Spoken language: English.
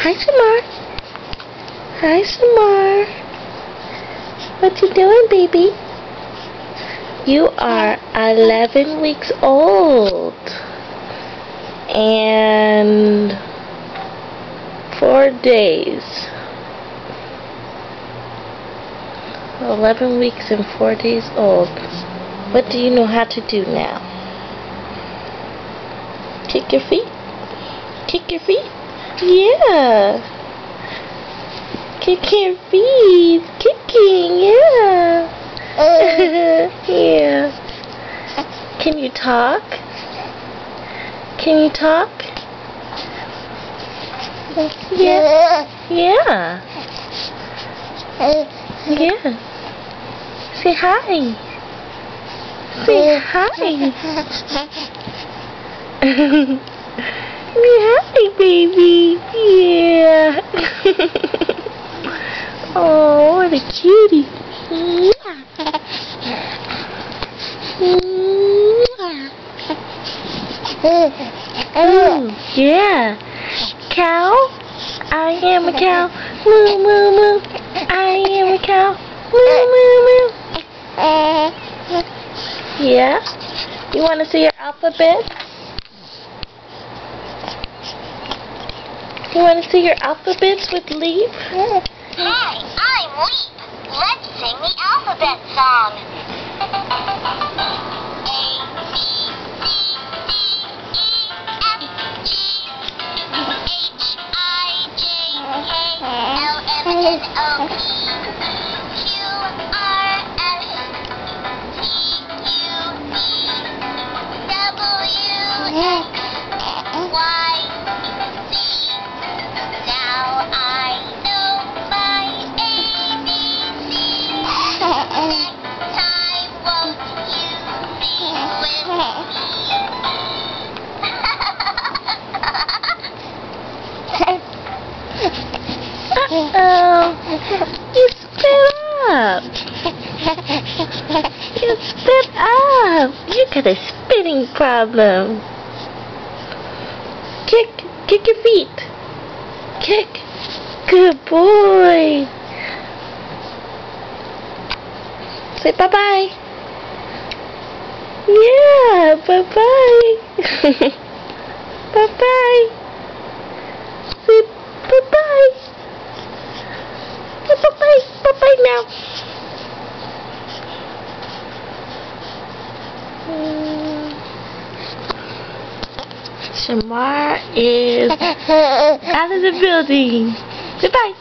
Hi, Samar. Hi, Samar. What you doing, baby? You are 11 weeks old. And 4 days. 11 weeks and 4 days old. What do you know how to do now? Kick your feet? Kick your feet? Yeah. Kick your feet. Kicking, yeah. Yeah. Can you talk? Can you talk? Yeah. Yeah. Yeah. Say hi. Say hi. Hi, baby. Yeah. Oh, what a cutie. Ooh, yeah. Cow? I am a cow. Moo, moo, moo. I am a cow. Moo, moo, moo. Yeah? You want to see your alphabet? You want to see your alphabets with Leap? Hi, I'm Leap. Let's sing the alphabet song. A, B, C, D, E, F, G, H, I, J, K, L, M, N, O, P, Q, R, S, T, U, V, W, X, Y, Z. Now I know my ABCs. Next time, won't you sing with me? Uh-oh. You spit up. You spit up. You got a spitting problem. Kick your feet. Kick. Good boy. Say bye-bye. Yeah, bye-bye. Bye-bye. Say bye-bye. Bye-bye. Bye-bye now. Shamar is out of the building. Goodbye.